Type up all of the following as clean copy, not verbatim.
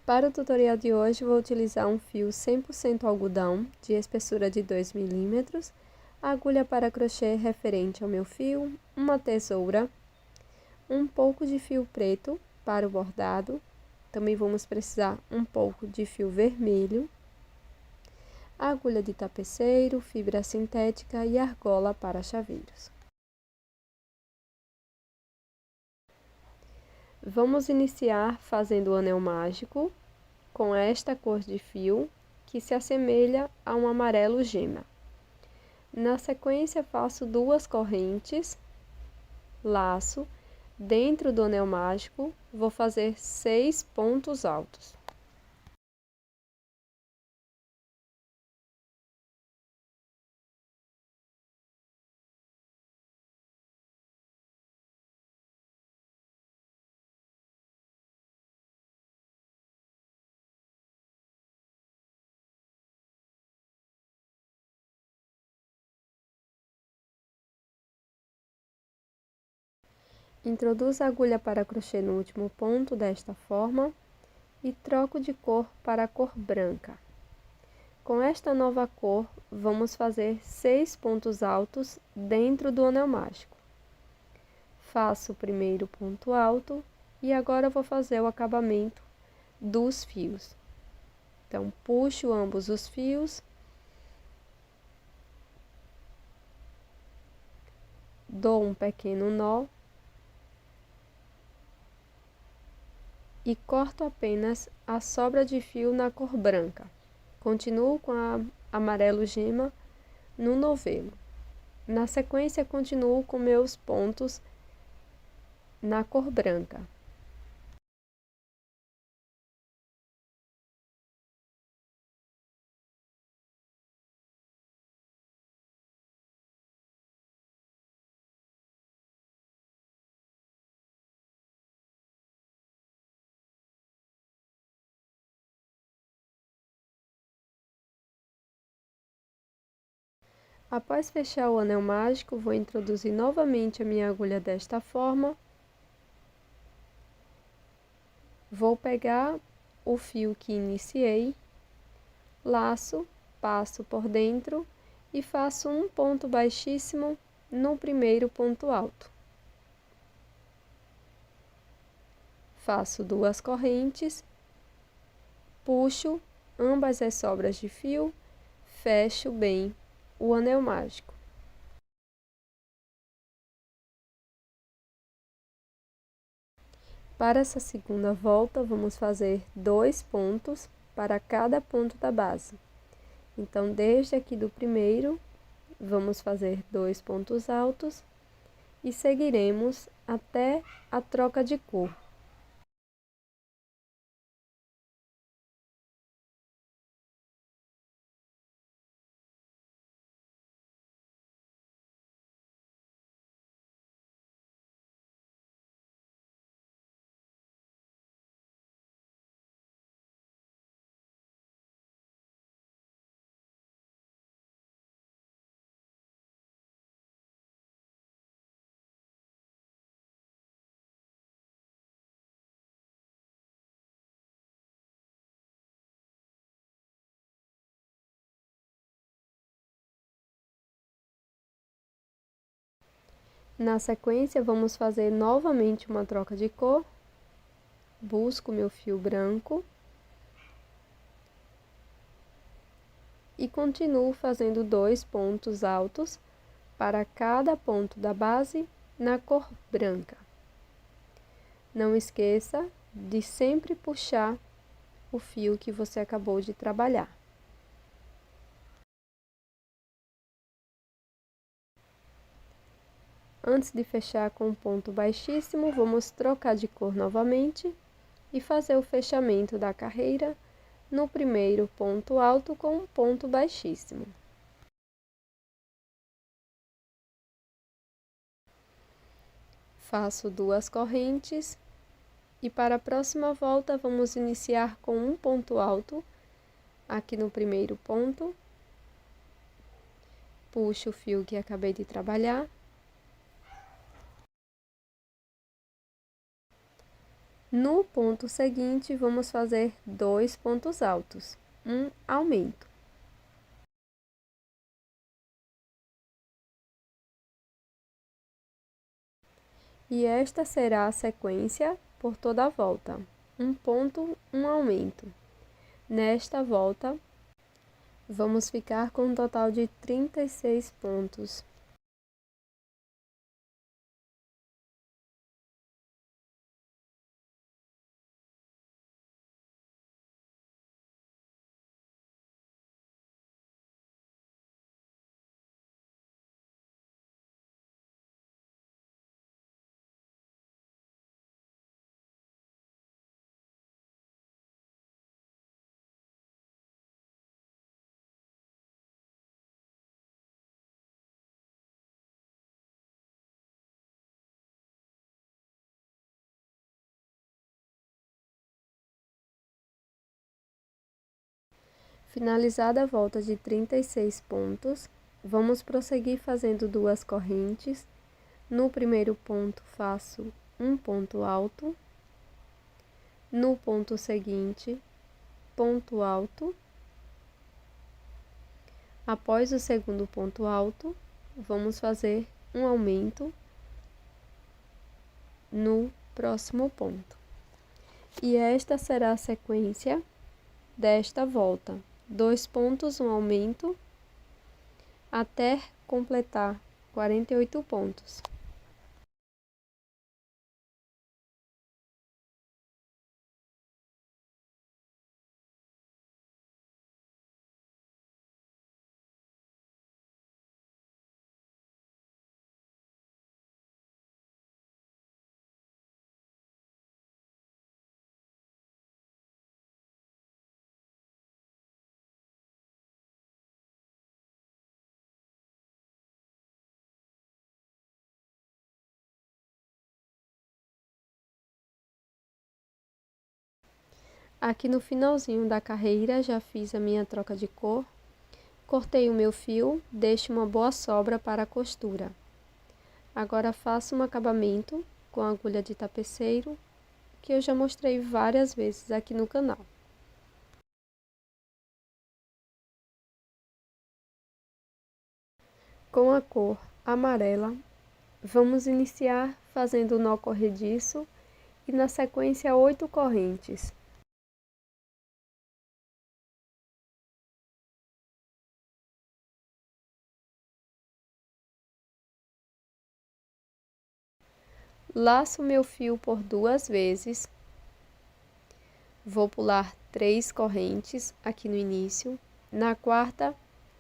Para o tutorial de hoje, vou utilizar um fio 100% algodão, de espessura de 2 milímetros, agulha para crochê referente ao meu fio, uma tesoura, um pouco de fio preto para o bordado, também vamos precisar um pouco de fio vermelho, agulha de tapeceiro, fibra sintética e argola para chaveiros. Vamos iniciar fazendo o anel mágico com esta cor de fio que se assemelha a um amarelo gema. Na sequência, faço 2 correntes, laço, dentro do anel mágico, vou fazer 6 pontos altos. Introduzo a agulha para crochê no último ponto desta forma e troco de cor para a cor branca. Com esta nova cor, vamos fazer 6 pontos altos dentro do anel mágico. Faço o primeiro ponto alto e agora vou fazer o acabamento dos fios. Então, puxo ambos os fios, dou um pequeno nó e corto apenas a sobra de fio na cor branca. Continuo com a amarelo gema no novelo. Na sequência, continuo com meus pontos na cor branca. Após fechar o anel mágico, vou introduzir novamente a minha agulha desta forma. Vou pegar o fio que iniciei, laço, passo por dentro e faço um ponto baixíssimo no primeiro ponto alto. Faço 2 correntes, puxo ambas as sobras de fio, fecho bem o anel mágico. Para essa segunda volta, vamos fazer 2 pontos para cada ponto da base. Então, desde aqui do primeiro, vamos fazer 2 pontos altos e seguiremos até a troca de cor. Na sequência, vamos fazer novamente uma troca de cor. Busco meu fio branco e continuo fazendo 2 pontos altos para cada ponto da base na cor branca. Não esqueça de sempre puxar o fio que você acabou de trabalhar. Antes de fechar com um ponto baixíssimo, vamos trocar de cor novamente e fazer o fechamento da carreira no primeiro ponto alto com um ponto baixíssimo. Faço 2 correntes e para a próxima volta vamos iniciar com um ponto alto aqui no primeiro ponto. Puxo o fio que acabei de trabalhar. No ponto seguinte, vamos fazer 2 pontos altos, um aumento. E esta será a sequência por toda a volta. Um ponto, um aumento. Nesta volta, vamos ficar com um total de 36 pontos. Finalizada a volta de 36 pontos, vamos prosseguir fazendo 2 correntes. No primeiro ponto, faço um ponto alto. No ponto seguinte, ponto alto. Após o segundo ponto alto, vamos fazer um aumento no próximo ponto. E esta será a sequência desta volta. 2 pontos, um aumento, até completar 48 pontos. Aqui no finalzinho da carreira já fiz a minha troca de cor, cortei o meu fio, deixo uma boa sobra para a costura. Agora faço um acabamento com a agulha de tapeceiro, que eu já mostrei várias vezes aqui no canal. Com a cor amarela, vamos iniciar fazendo o nó corrediço e na sequência 8 correntes. Laço meu fio por 2 vezes, vou pular 3 correntes aqui no início, na quarta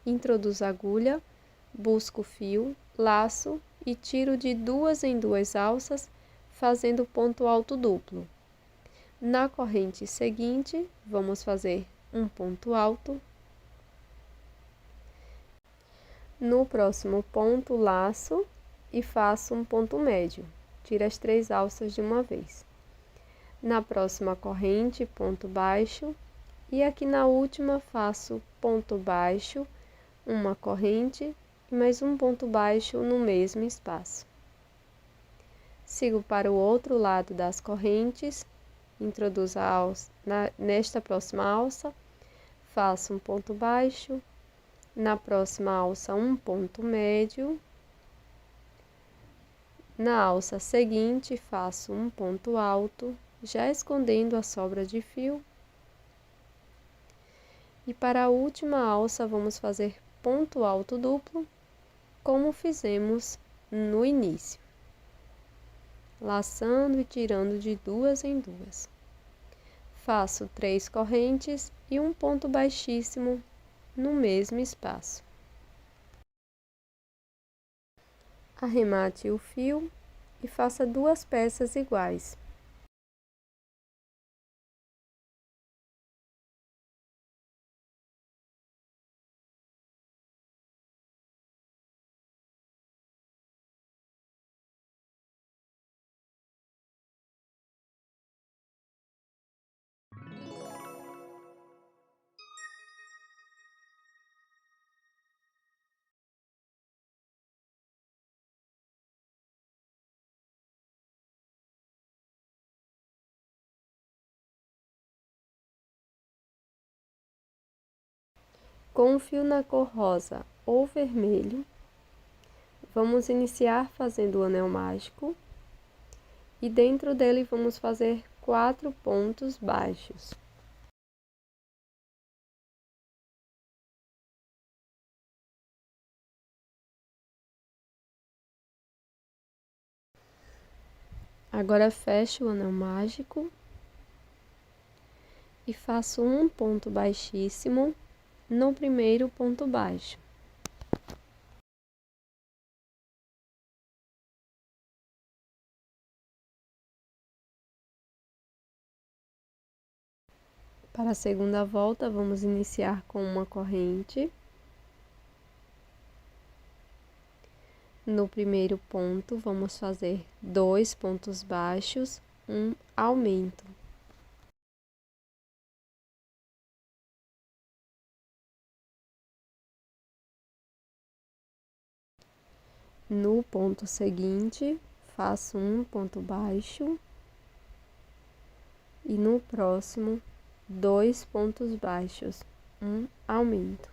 introduzo a agulha, busco o fio, laço e tiro de 2 em 2 alças, fazendo ponto alto duplo. Na corrente seguinte, vamos fazer um ponto alto. No próximo ponto, laço e faço um ponto médio. Tiro as 3 alças de uma vez. Na próxima corrente, ponto baixo. E aqui na última, faço ponto baixo, uma corrente e mais um ponto baixo no mesmo espaço. Sigo para o outro lado das correntes, introduzo a alça, nesta próxima alça, faço um ponto baixo, na próxima alça um ponto médio, na alça seguinte faço um ponto alto, já escondendo a sobra de fio. E para a última alça vamos fazer ponto alto duplo, como fizemos no início, laçando e tirando de 2 em 2. Faço 3 correntes e um ponto baixíssimo no mesmo espaço. Arremate o fio e faça 2 peças iguais. Com um fio na cor rosa ou vermelho, vamos iniciar fazendo o anel mágico e dentro dele vamos fazer 4 pontos baixos. Agora fecho o anel mágico e faço um ponto baixíssimo no primeiro ponto baixo. Para a segunda volta, vamos iniciar com uma corrente. No primeiro ponto, vamos fazer 2 pontos baixos, um aumento. No ponto seguinte, faço um ponto baixo e no próximo, 2 pontos baixos, um aumento.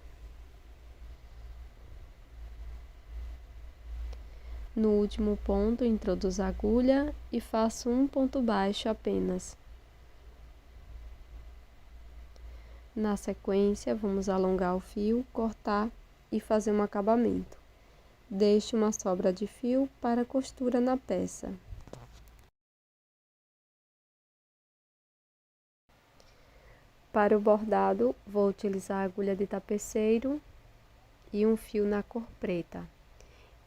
No último ponto, introduzo a agulha e faço um ponto baixo apenas. Na sequência, vamos alongar o fio, cortar e fazer um acabamento. Deixe uma sobra de fio para costura na peça. Para o bordado, vou utilizar a agulha de tapeceiro e um fio na cor preta.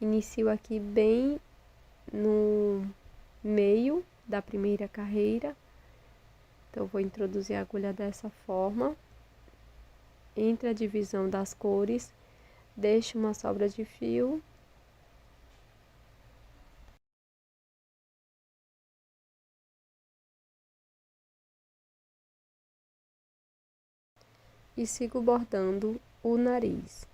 Inicio aqui bem no meio da primeira carreira. Então, vou introduzir a agulha dessa forma. Entre a divisão das cores, deixo uma sobra de fio. E sigo bordando o nariz.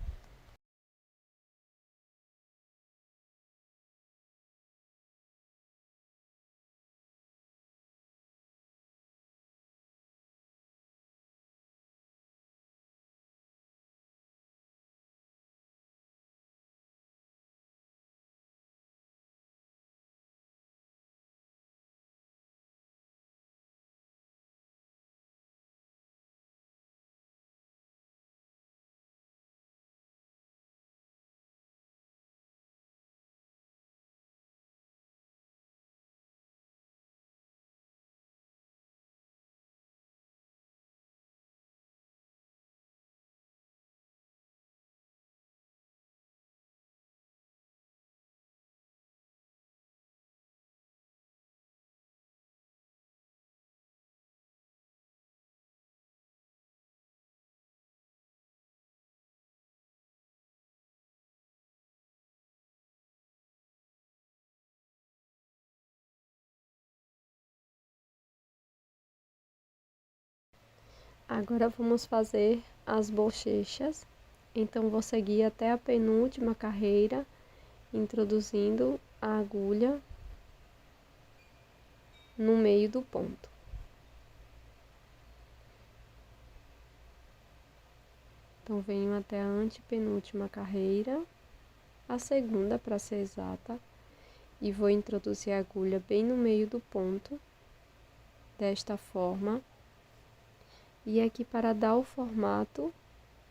Agora vamos fazer as bochechas. Então, vou seguir até a penúltima carreira, introduzindo a agulha no meio do ponto. Então, venho até a antepenúltima carreira, a segunda para ser exata, e vou introduzir a agulha bem no meio do ponto, desta forma. E aqui, para dar o formato,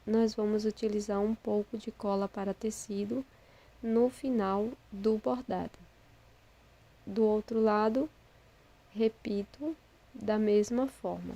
nós vamos utilizar um pouco de cola para tecido no final do bordado. Do outro lado, repito da mesma forma.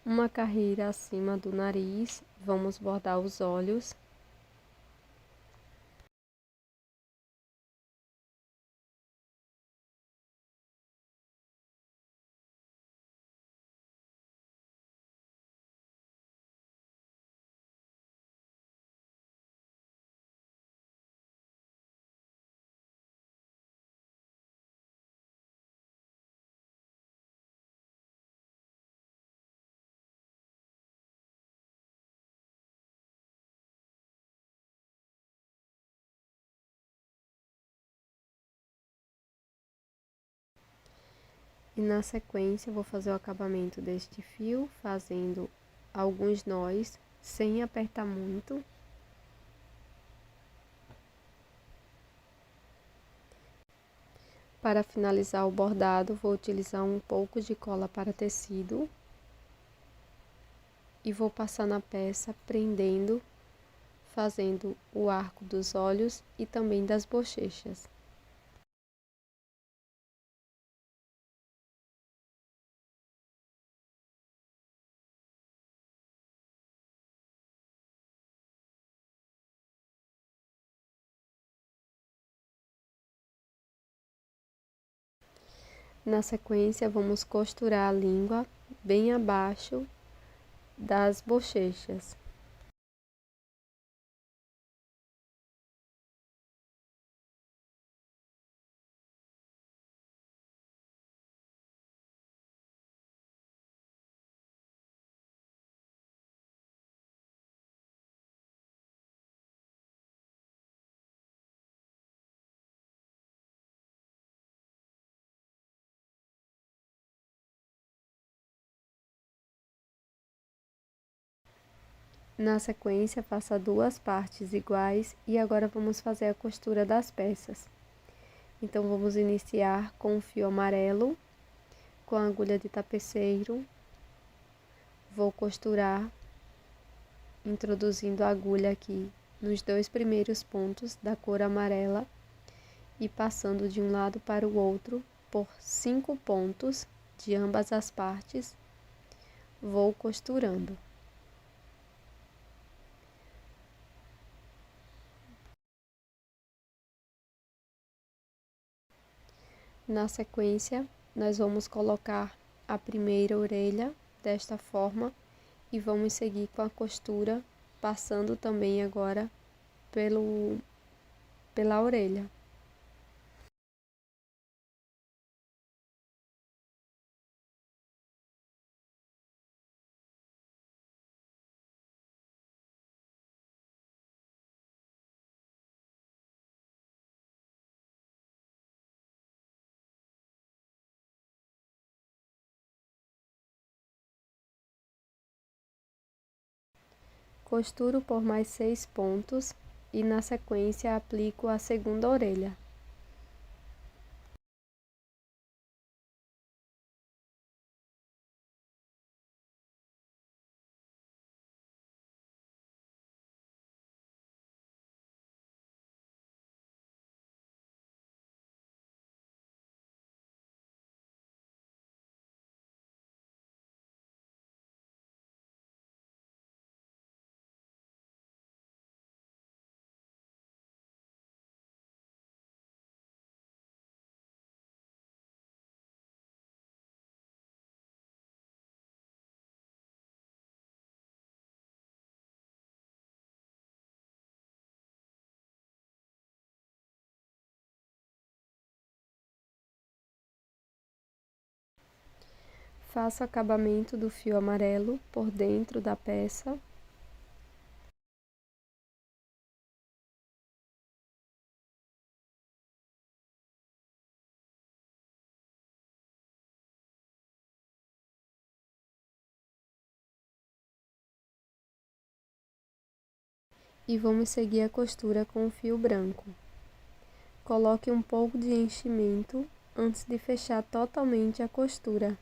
Uma carreira acima do nariz, vamos bordar os olhos. E na sequência, eu vou fazer o acabamento deste fio, fazendo alguns nós, sem apertar muito. Para finalizar o bordado, vou utilizar um pouco de cola para tecido. E vou passar na peça, prendendo, fazendo o arco dos olhos e também das bochechas. Na sequência, vamos costurar a língua bem abaixo das bochechas. Na sequência, faça duas partes iguais e agora vamos fazer a costura das peças. Então, vamos iniciar com o fio amarelo, com a agulha de tapeceiro. Vou costurar, introduzindo a agulha aqui nos dois primeiros pontos da cor amarela e passando de um lado para o outro por 5 pontos de ambas as partes. Vou costurando. Na sequência, nós vamos colocar a primeira orelha desta forma e vamos seguir com a costura, passando também agora pela orelha. Costuro por mais 6 pontos e na sequência aplico a segunda orelha. Faço o acabamento do fio amarelo por dentro da peça. E vamos seguir a costura com o fio branco. Coloque um pouco de enchimento antes de fechar totalmente a costura.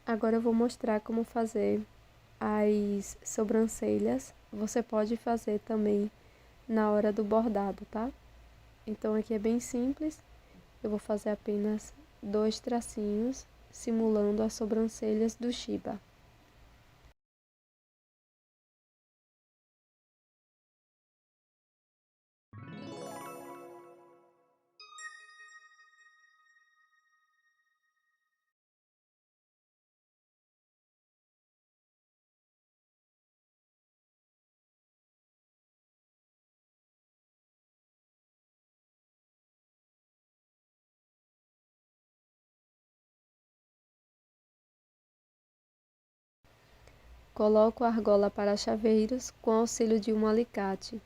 Agora eu vou mostrar como fazer as sobrancelhas. Você pode fazer também na hora do bordado, tá? Então aqui é bem simples. Eu vou fazer apenas 2 tracinhos, simulando as sobrancelhas do Shiba. Coloco a argola para chaveiros com auxílio de um alicate.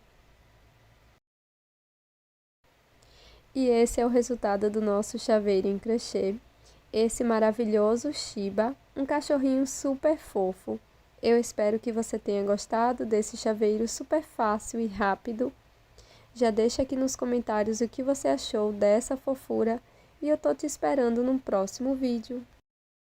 E esse é o resultado do nosso chaveiro em crochê. Esse maravilhoso Shiba, um cachorrinho super fofo. Eu espero que você tenha gostado desse chaveiro super fácil e rápido. Já deixa aqui nos comentários o que você achou dessa fofura e eu tô te esperando no próximo vídeo.